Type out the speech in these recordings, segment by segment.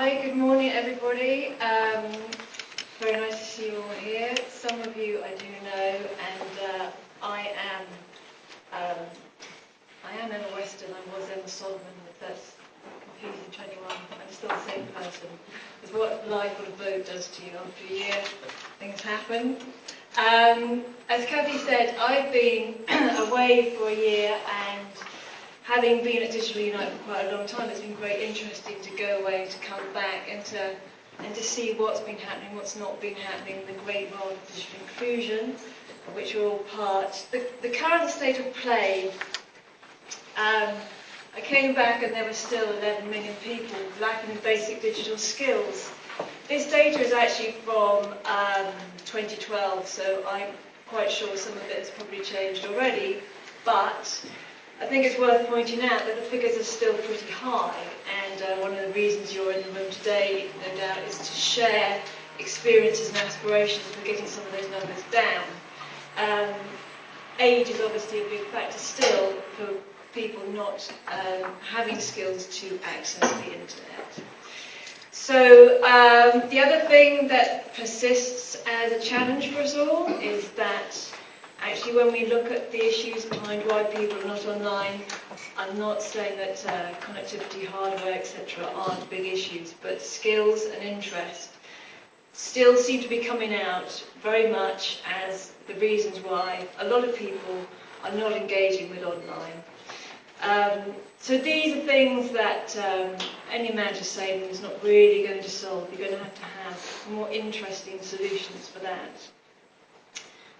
Hi, good morning everybody. Very nice to see you all here. Some of you I do know, and I am Emma Weston. I was Emma Solomon, if that's confusing to anyone. I'm still the same person. It's what life on a boat does to you after a year. Things happen. As Kathy said, I've been away for a year, and having been at Digital Unite for quite a long time, it's been very interesting to go away, to come back, and to see what's been happening, what's not been happening, the great role of digital inclusion, of which we're all part. The current state of play, I came back and there were still 11 million people lacking in basic digital skills. This data is actually from 2012, so I'm quite sure some of it has probably changed already, but I think it's worth pointing out that the figures are still pretty high, and one of the reasons you're in the room today, no doubt, is to share experiences and aspirations for getting some of those numbers down. Age is obviously a big factor still for people not having skills to access the internet. So the other thing that persists as a challenge for us all is that actually, when we look at the issues behind why people are not online, I'm not saying that connectivity, hardware, etc. aren't big issues, but skills and interest still seem to be coming out very much as the reasons why a lot of people are not engaging with online. So these are things that any amount of saving is not really going to solve. You're going to have more interesting solutions for that.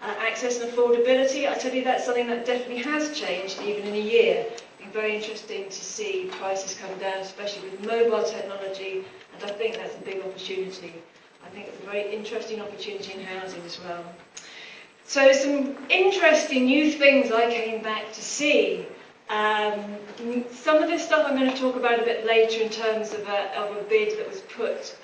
Access and affordability, I tell you, that's something that definitely has changed even in a year. It's been very interesting to see prices come down, especially with mobile technology, and I think that's a big opportunity. I think it's a very interesting opportunity in housing as well. So some interesting new things I came back to see. Some of this stuff I'm going to talk about a bit later in terms of a bid that was put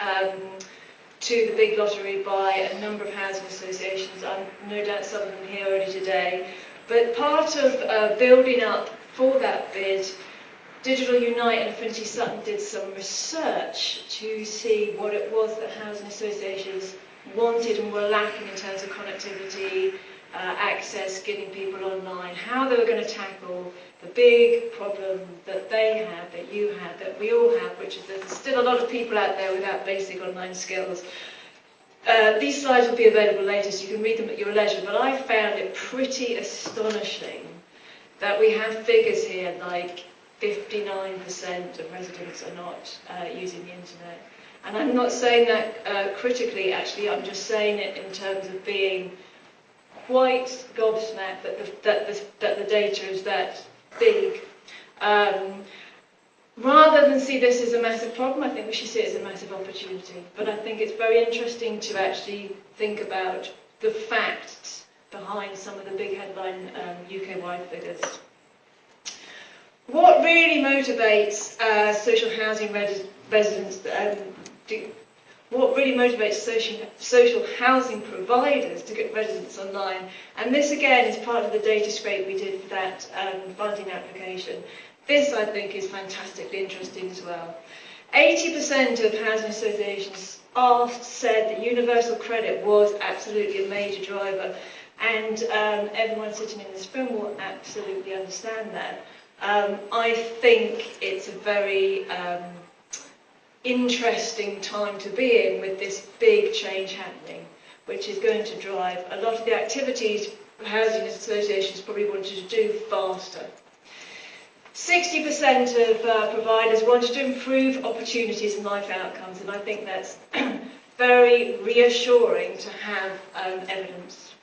to the big lottery by a number of housing associations. No doubt some of them here already today. But part of building up for that bid, Digital Unite and Affinity Sutton did some research to see what it was that housing associations wanted and were lacking in terms of connectivity, access, getting people online, how they were going to tackle the big problem that they have, that you have, that we all have, which is that there's still a lot of people out there without basic online skills. These slides will be available later, so you can read them at your leisure, but I found it pretty astonishing that we have figures here like 59% of residents are not using the internet. And I'm not saying that critically, actually, I'm just saying it in terms of being quite gobsmacked that the data is that big. Rather than see this as a massive problem, I think we should see it as a massive opportunity. But I think it's very interesting to actually think about the facts behind some of the big headline UK-wide figures. What really motivates social housing residents, what really motivates social housing providers to get residents online, and this again is part of the data scrape we did for that funding application. This, I think, is fantastically interesting as well. 80% of housing associations asked said that universal credit was absolutely a major driver, and everyone sitting in this room will absolutely understand that. I think it's a very interesting time to be in with this big change happening, which is going to drive a lot of the activities housing associations probably wanted to do faster. 60% of providers wanted to improve opportunities and life outcomes, and I think that's very reassuring to have evidence.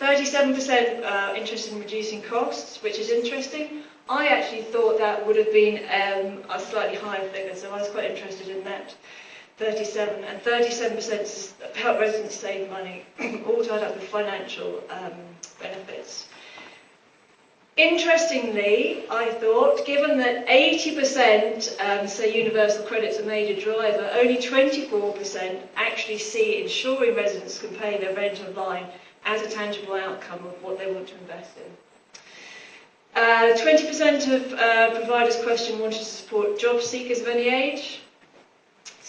37% interested in reducing costs, which is interesting. I actually thought that would have been a slightly higher figure, so I was quite interested in that. 37 and 37% help residents save money, all tied up with financial benefits. Interestingly, I thought, given that 80% say universal credit's a major driver, only 24% actually see ensuring residents can pay their rent online as a tangible outcome of what they want to invest in. 20% of providers questioned wanted to support job seekers of any age.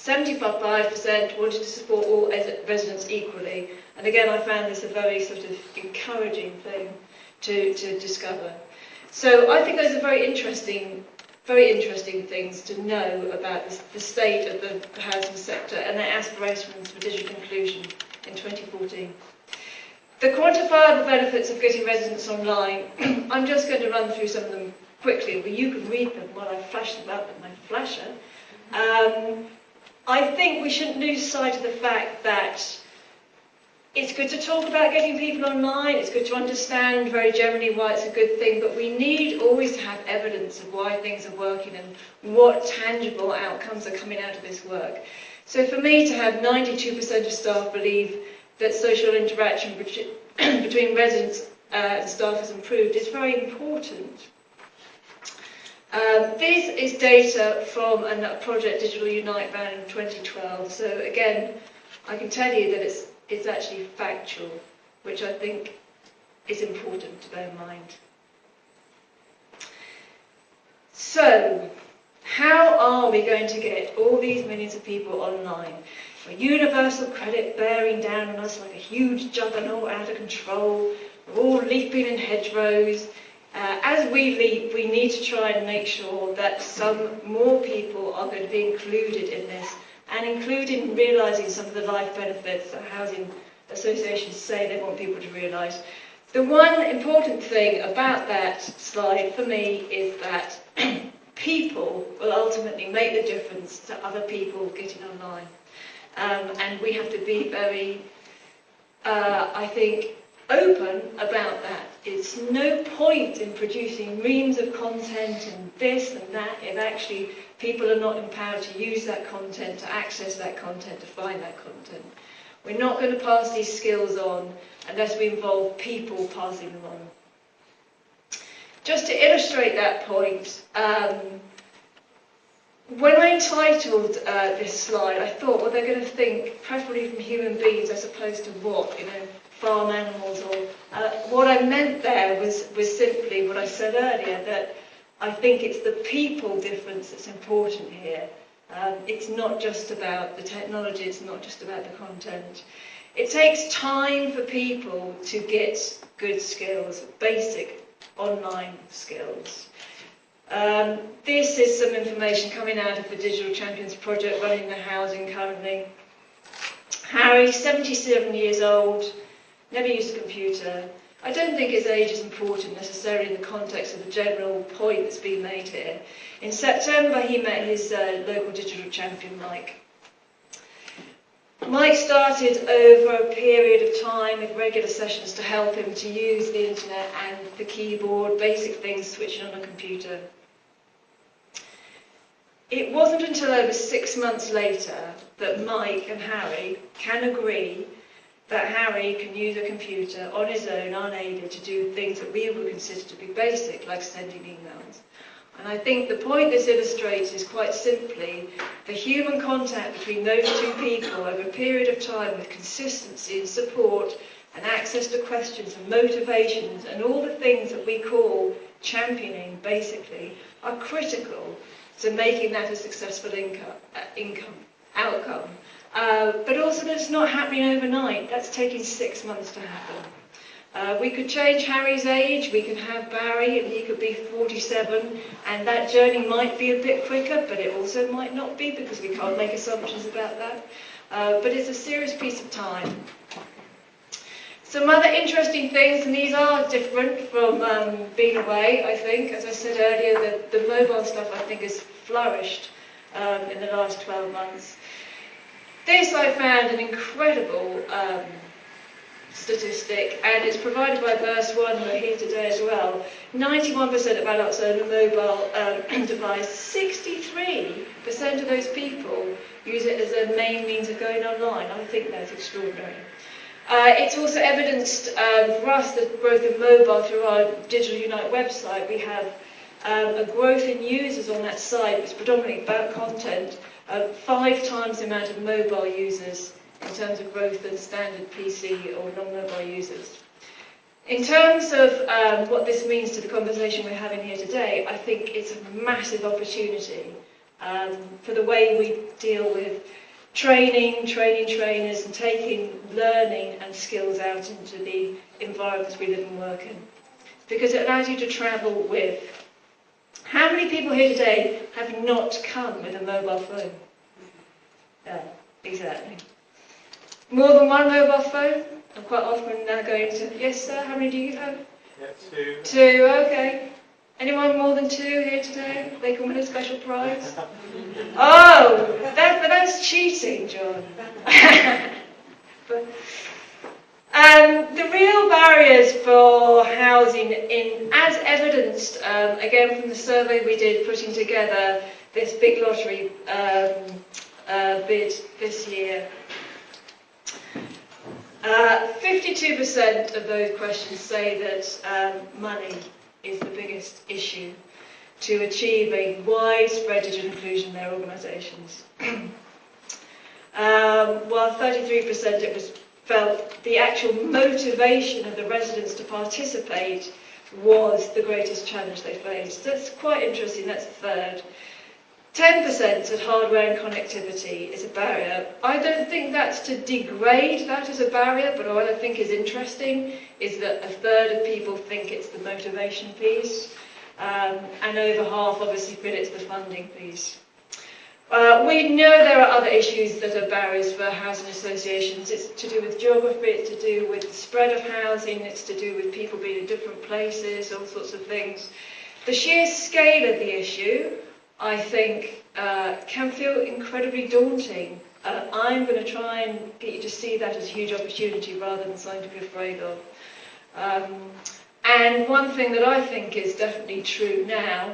75% wanted to support all residents equally. And again, I found this a very sort of encouraging thing to discover. So I think those are very interesting things to know about the state of the housing sector and their aspirations for digital inclusion in 2014. The quantifiable benefits of getting residents online, I'm just going to run through some of them quickly, but you can read them while I flash them up with my flasher. I think we shouldn't lose sight of the fact that it's good to talk about getting people online, it's good to understand very generally why it's a good thing, but we need always to have evidence of why things are working and what tangible outcomes are coming out of this work. So for me to have 92% of staff believe that social interaction between residents and staff has improved is very important. This is data from a project Digital Unite ran in 2012. So again, I can tell you that it's actually factual, which I think is important to bear in mind. So, how are we going to get all these millions of people online? A universal credit bearing down on us like a huge juggernaut out of control. We're all leaping in hedgerows. As we leap, we need to try and make sure that some more people are going to be included in this, and included in realising some of the life benefits that housing associations say they want people to realise. The one important thing about that slide for me is that people will ultimately make the difference to other people getting online. And we have to be very, I think, open about that. It's no point in producing reams of content and this and that if actually people are not empowered to use that content, to access that content, to find that content. We're not going to pass these skills on unless we involve people passing them on. Just to illustrate that point, when I entitled this slide, I thought, well, they're going to think preferably from human beings as opposed to what, farm animals, or what I meant there was simply what I said earlier, that I think it's the people difference that's important here. It's not just about the technology, it's not just about the content. It takes time for people to get good skills, basic online skills. This is some information coming out of the Digital Champions project running the housing currently. Harry, 77 years old, never used a computer. I don't think his age is important necessarily in the context of the general point that's being made here. In September, he met his local digital champion, Mike. Mike started over a period of time with regular sessions to help him to use the internet and the keyboard, basic things, switching on a computer. It wasn't until over 6 months later that Mike and Harry can agree that Harry can use a computer on his own, unaided, to do things that we would consider to be basic, like sending emails. And I think the point this illustrates is quite simply the human contact between those two people over a period of time with consistency and support and access to questions and motivations and all the things that we call championing, basically, are critical to making that a successful outcome. But also that it's not happening overnight. That's taking 6 months to happen. We could change Harry's age, we could have Barry and he could be 47, and that journey might be a bit quicker, but it also might not be because we can't make assumptions about that. But it's a serious piece of time. Some other interesting things, and these are different from being away, I think. As I said earlier, the mobile stuff I think has flourished in the last 12 months. This I found an incredible statistic, and it's provided by Burst One, who are here today as well. 91% of adults own a mobile device. 63% of those people use it as their main means of going online. I think that's extraordinary. It's also evidenced for us the growth of mobile through our Digital Unite website. We have a growth in users on that site, which is predominantly about content, 5 times the amount of mobile users in terms of growth than standard PC or non-mobile users. In terms of what this means to the conversation we're having here today, I think it's a massive opportunity for the way we deal with training trainers and taking learning and skills out into the environments we live and work in. Because it allows you to travel with. How many people here today have not come with a mobile phone? Yeah, exactly. More than one mobile phone? I'm quite often now going to, yes sir, how many do you have? Yeah, 2. 2, okay. Anyone more than 2 here today? They can win a special prize? Oh, that's cheating, John. The real barriers for housing, as evidenced, again from the survey we did putting together this big lottery bid this year, 52% of those questions say that money is the biggest issue to achieve a widespread digital inclusion in their organisations. While 33% it was felt the actual motivation of the residents to participate was the greatest challenge they faced. That's quite interesting, that's a third. 10% said hardware and connectivity is a barrier. I don't think that's to degrade that as a barrier, but what I think is interesting is that a third of people think it's the motivation piece, and over half obviously feel it's the funding piece. We know there are other issues that are barriers for housing associations. It's to do with geography, it's to do with the spread of housing, it's to do with people being in different places, all sorts of things. The sheer scale of the issue, I think, can feel incredibly daunting. I'm going to try and get you to see that as a huge opportunity rather than something to be afraid of. And one thing that I think is definitely true now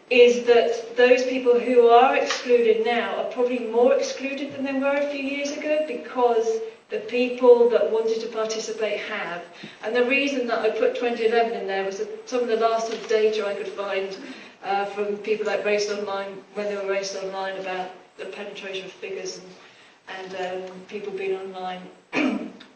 is that those people who are excluded now are probably more excluded than they were a few years ago because the people that wanted to participate have. And the reason that I put 2011 in there was that some of the last sort of data I could find from people like Race Online, when they were raced online, about the penetration of figures and people being online.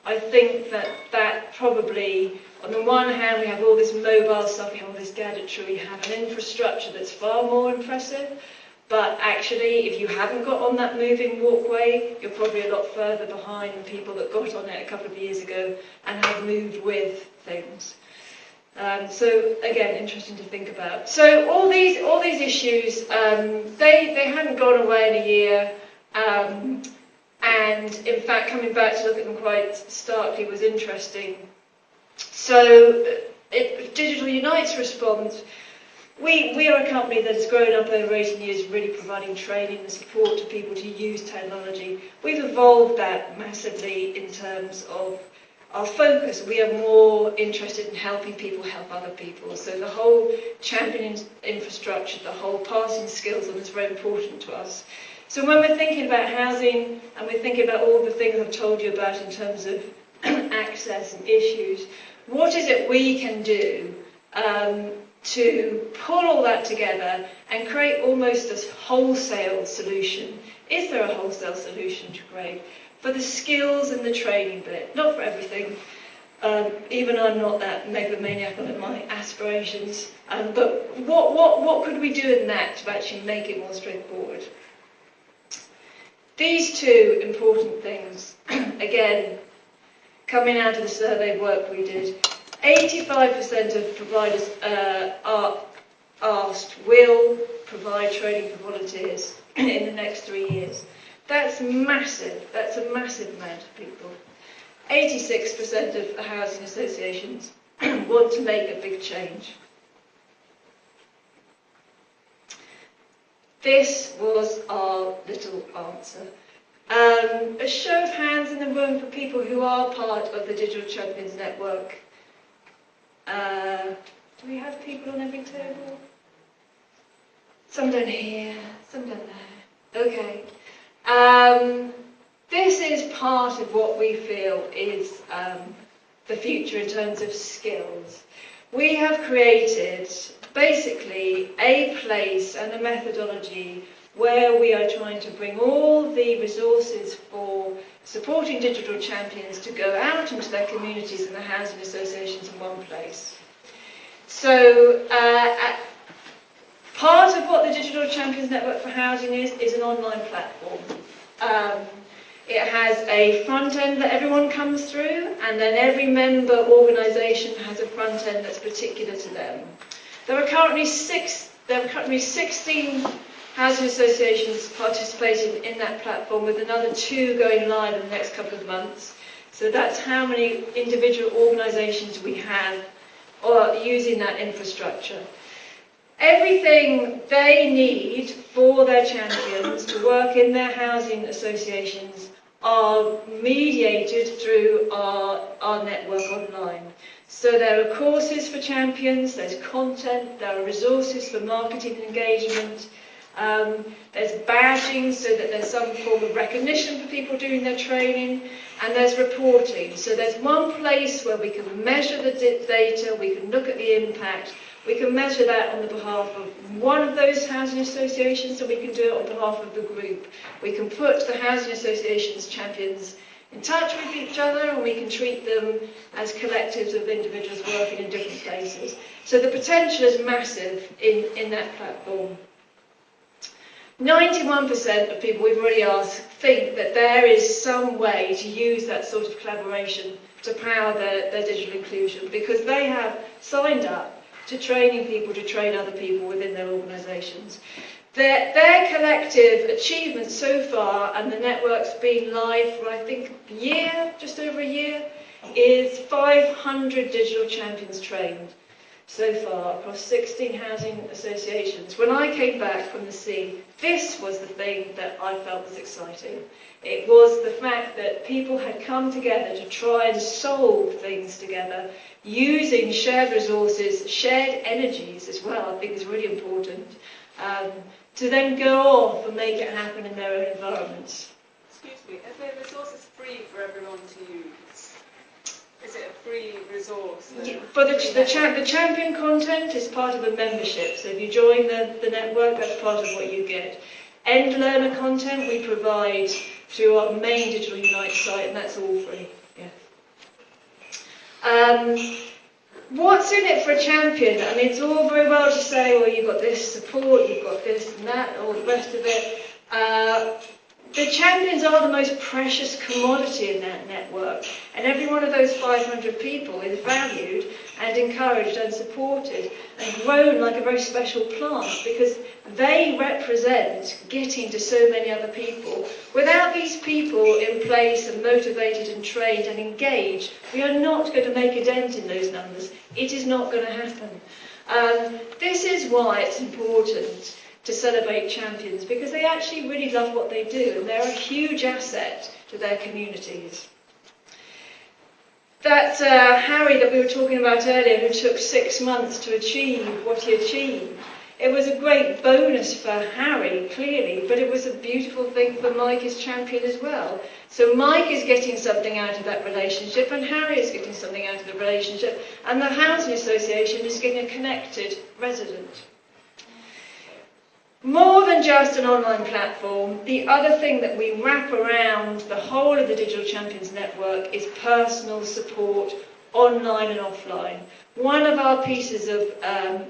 I think that probably, on the one hand, we have all this mobile stuff, we have all this gadgetry, we have an infrastructure that's far more impressive, but actually, if you haven't got on that moving walkway, you're probably a lot further behind the people that got on it a couple of years ago and have moved with things. So again, interesting to think about. So all these issues, they hadn't gone away in a year. And in fact, coming back to look at them quite starkly was interesting. So, Digital Unite's response, we are a company that has grown up over 18 years really providing training and support to people to use technology. We've evolved that massively in terms of our focus. We are more interested in helping people help other people. So the whole championing infrastructure, the whole passing skills on is very important to us. So when we're thinking about housing and we're thinking about all the things I've told you about in terms of access and issues, what is it we can do to pull all that together and create almost a wholesale solution? Is there a wholesale solution to create for the skills and the training bit? Not for everything. Even I'm not that megalomaniac on my aspirations. But what could we do in that to actually make it more straightforward? These two important things, again, coming out of the survey work we did, 85% of providers are asked will provide training for volunteers in the next 3 years. That's massive. That's a massive amount of people. 86% of housing associations want to make a big change. This was our little answer. A show of hands in the room for people who are part of the Digital Champions Network. Do we have people on every table? Some down here, some down there. Okay. This is part of what we feel is the future in terms of skills. We have created basically a place and a methodology where we are trying to bring all the resources for supporting digital champions to go out into their communities and their housing associations in one place. So part of what the Digital Champions Network for Housing is an online platform. It has a front end that everyone comes through, and then every member organisation has a front end that's particular to them. There are currently 16 housing associations participating in that platform, with another 2 going live in the next couple of months. So that's how many individual organisations we have using that infrastructure. Everything they need for their champions to work in their housing associations are mediated through our network online. So there are courses for champions, there's content, there are resources for marketing and engagement, there's badging so that there's some form of recognition for people doing their training, and there's reporting. So there's one place where we can measure the data, we can look at the impact, we can measure that on the behalf of one of those housing associations, and we can do it on behalf of the group. We can put the housing association's champions in touch with each other, and we can treat them as collectives of individuals working in different places. So the potential is massive in that platform. 91% of people we've already asked think that there is some way to use that sort of collaboration to power their digital inclusion, because they have signed up to training people to train other people within their organisations. Their collective achievement so far, and the network's been live for I think a year, just over a year, is 500 digital champions trained so far across 16 housing associations. When I came back from the sea, this was the thing that I felt was exciting. It was the fact that people had come together to try and solve things together, using shared resources, shared energies as well, I think is really important, to then go off and make it happen in their own environments. Excuse me, are the resources free for everyone to use? Is it a free resource? For the champion content is part of a membership, so if you join the network, that's part of what you get. End learner content we provide through our main Digital Unite site, and that's all free. Yeah. What's in it for a champion? I mean, it's all very well to say, well, you've got this support, you've got this and that, all the rest of it. The champions are the most precious commodity in that network, and every one of those 500 people is valued and encouraged and supported and grown like a very special plant, because they represent getting to so many other people. Without these people in place and motivated and trained and engaged, we are not going to make a dent in those numbers. It is not going to happen. This is why it's important to celebrate champions, because they actually really love what they do, and they're a huge asset to their communities. That Harry that we were talking about earlier, who took 6 months to achieve what he achieved, it was a great bonus for Harry, clearly, but it was a beautiful thing for Mike as champion as well. So Mike is getting something out of that relationship, and Harry is getting something out of the relationship, and the Housing Association is getting a connected resident. More than just an online platform, the other thing that we wrap around the whole of the Digital Champions Network is personal support, online and offline. One of our pieces of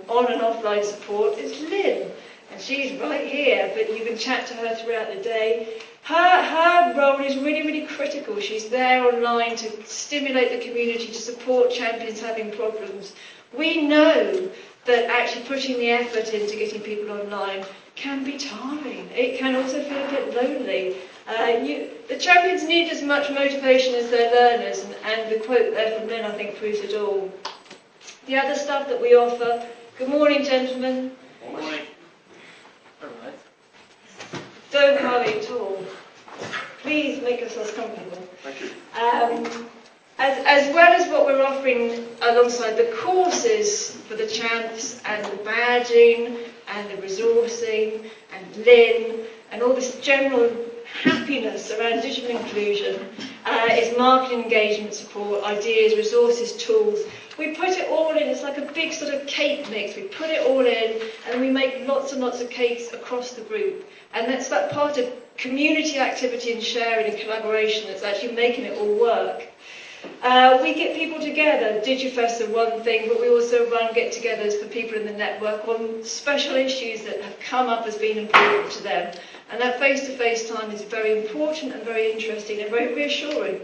on and offline support is Lynn, and she's right here, but you can chat to her throughout the day. Her role is really, really critical. She's there online to stimulate the community, to support champions having problems. We know that actually putting the effort into getting people online can be tiring. It can also feel a bit lonely. The champions need as much motivation as their learners, and the quote there from Lynn I think proves it all. The other stuff that we offer, good morning gentlemen. Good morning. All right. Don't hurry at all. Please make yourselves comfortable. Thank you. As well as what we're offering alongside the courses for the champs and the badging and the resourcing and Lynn and all this general happiness around digital inclusion, is marketing engagement support, ideas, resources, tools. We put it all in, it's like a big sort of cake mix. We put it all in and we make lots and lots of cakes across the group. And that's that part of community activity and sharing and collaboration that's actually making it all work. We get people together. Digifest are one thing, but we also run get-togethers for people in the network on special issues that have come up as being important to them. And that face-to-face time is very important and very interesting and very reassuring.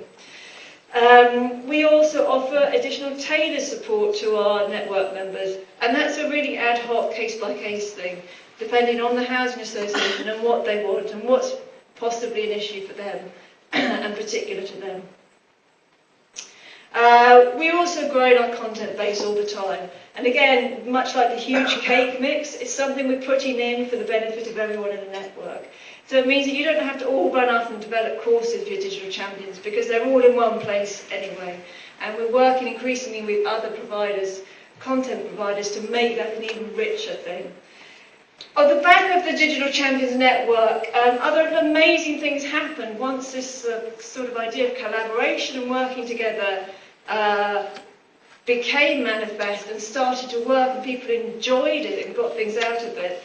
We also offer additional tailored support to our network members, and that's a really ad hoc, case-by-case thing, depending on the housing association and what they want and what's possibly an issue for them and particular to them. We also grow our content base all the time, and again, much like the huge cake mix, it's something we're putting in for the benefit of everyone in the network. So it means that you don't have to all run off and develop courses for your digital champions, because they're all in one place anyway. And we're working increasingly with other providers, content providers, to make that an even richer thing. On the back of the Digital Champions Network, other amazing things happened once this sort of idea of collaboration and working together became manifest and started to work, and people enjoyed it and got things out of it.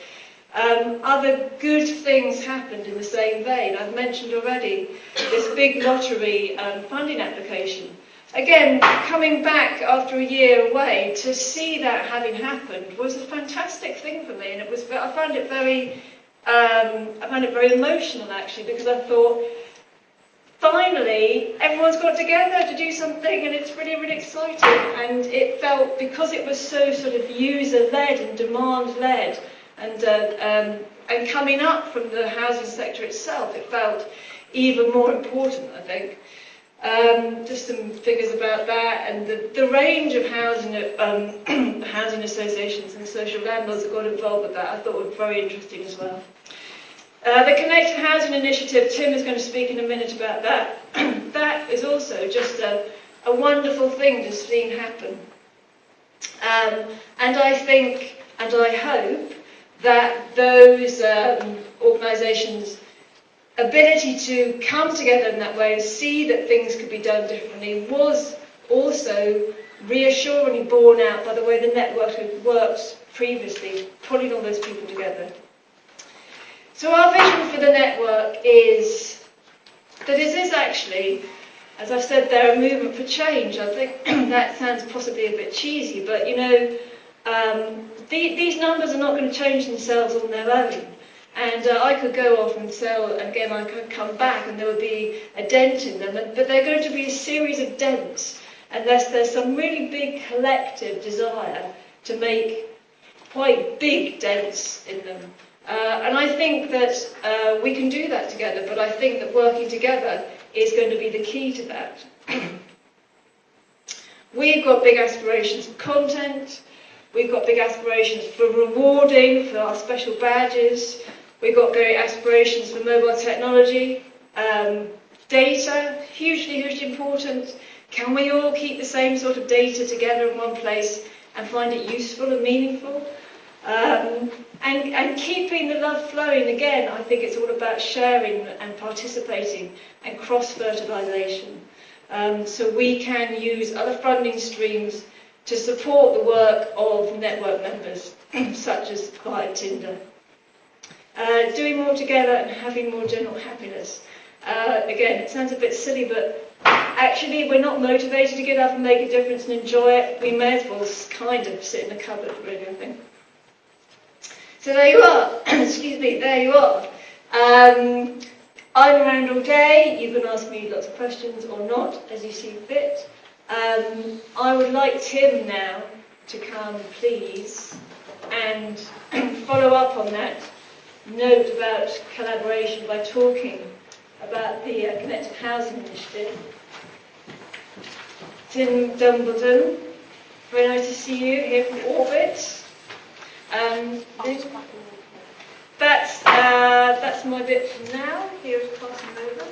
Other good things happened in the same vein. I've mentioned already this big lottery funding application. Again, coming back after a year away to see that having happened was a fantastic thing for me, and I found it very emotional actually, because I thought, finally, everyone's got together to do something, and it's really, really exciting. And it felt, because it was so sort of user-led and demand-led, and coming up from the housing sector itself, it felt even more important, I think. Just some figures about that, and the range of housing associations and social landlords that got involved with that, I thought were very interesting as well. The Connected Housing Initiative, Tim is going to speak in a minute about that. That is also just a wonderful thing to see happen. And I think, and I hope, that those organisations' ability to come together in that way and see that things could be done differently was also reassuringly borne out by the way the network had worked previously, pulling all those people together. So our vision for the network is that it is actually, as I've said there, a movement for change. I think that sounds possibly a bit cheesy, but you know, these numbers are not going to change themselves on their own. And I could go off and sell, and again I could come back and there would be a dent in them, but they're going to be a series of dents unless there's some really big collective desire to make quite big dents in them. And I think that we can do that together, but I think that working together is going to be the key to that. We've got big aspirations for content, we've got big aspirations for rewarding, for our special badges. We've got great aspirations for mobile technology, data, hugely, hugely important. Can we all keep the same sort of data together in one place and find it useful and meaningful? And keeping the love flowing, again, I think it's all about sharing and participating and cross-fertilisation. So we can use other funding streams to support the work of network members, such as via Tinder. Doing more together and having more general happiness. Again, it sounds a bit silly, but actually we're not motivated to get up and make a difference and enjoy it. We may as well kind of sit in a cupboard, really, I think. So there you are. Excuse me, there you are. I'm around all day. You can ask me lots of questions or not, as you see fit. I would like Tim now to come, please, and follow up on that note about collaboration by talking about the Connected Housing Initiative. Tim Dumbledon, very nice to see you here from Orbit. That's my bit for now. Here is passing over.